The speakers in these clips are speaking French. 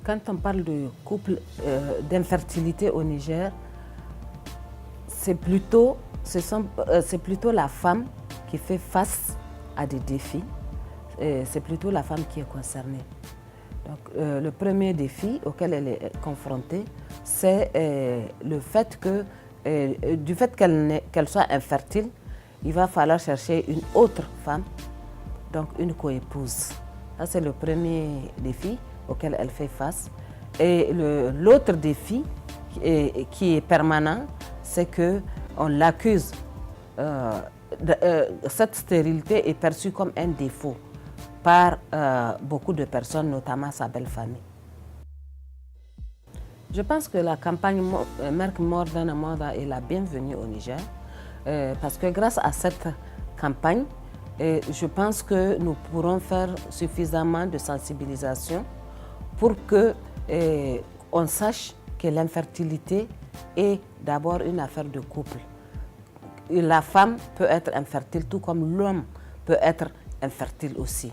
Quand on parle de couple d'infertilité au Niger, c'est plutôt la femme qui fait face à des défis. C'est plutôt la femme qui est concernée. Donc, le premier défi auquel elle est confrontée, c'est le fait que, du fait qu'elle soit infertile, il va falloir chercher une autre femme, donc une coépouse. Ça, c'est le premier défi auquel elle fait face. Et l'autre défi qui est permanent, c'est qu'on l'accuse. Cette stérilité est perçue comme un défaut par beaucoup de personnes, notamment sa belle famille. Je pense que la campagne Merk More Than a Mother est la bienvenue au Niger, parce que grâce à cette campagne, je pense que nous pourrons faire suffisamment de sensibilisation pour qu'on sache que l'infertilité est d'abord une affaire de couple. La femme peut être infertile, tout comme l'homme peut être infertile aussi.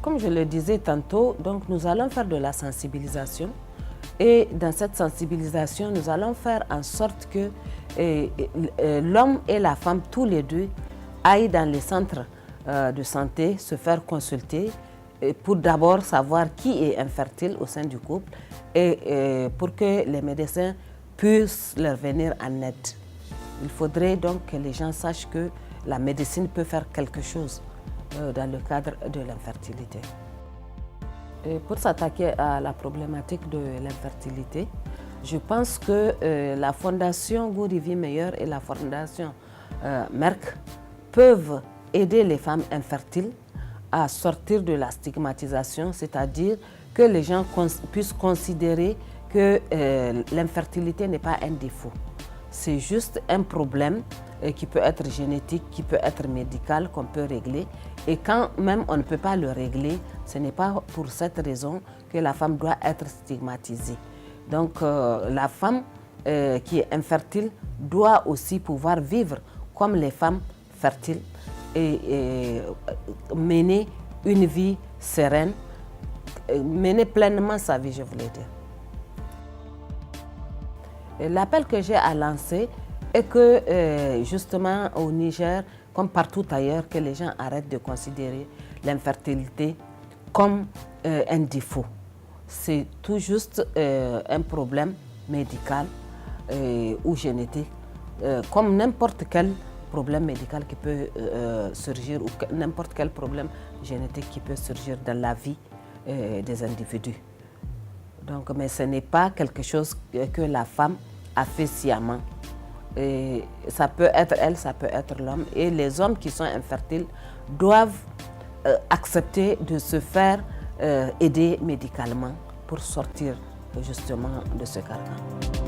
Comme je le disais tantôt, donc nous allons faire de la sensibilisation. Et dans cette sensibilisation, nous allons faire en sorte que l'homme et la femme, tous les deux, aillent dans les centres de santé se faire consulter pour d'abord savoir qui est infertile au sein du couple et pour que les médecins puissent leur venir en aide. Il faudrait donc que les gens sachent que la médecine peut faire quelque chose dans le cadre de l'infertilité. Pour s'attaquer à la problématique de l'infertilité, je pense que la Fondation Gouri Vie Meilleure et la Fondation Merk peuvent aider les femmes infertiles à sortir de la stigmatisation, c'est-à-dire que les gens puissent considérer que l'infertilité n'est pas un défaut. C'est juste un problème qui peut être génétique, qui peut être médical, qu'on peut régler. Et quand même on ne peut pas le régler, ce n'est pas pour cette raison que la femme doit être stigmatisée. Donc la femme qui est infertile doit aussi pouvoir vivre comme les femmes fertiles et mener une vie sereine, mener pleinement sa vie, je voulais dire. L'appel que j'ai à lancer est que justement au Niger, comme partout ailleurs, que les gens arrêtent de considérer l'infertilité comme un défaut. C'est tout juste un problème médical ou génétique, comme n'importe quel problème médical qui peut surgir ou n'importe quel problème génétique qui peut surgir dans la vie des individus. Donc, mais ce n'est pas quelque chose que la femme a fait sciemment. Et ça peut être elle, ça peut être l'homme. Et les hommes qui sont infertiles doivent accepter de se faire aider médicalement pour sortir justement de ce carcan.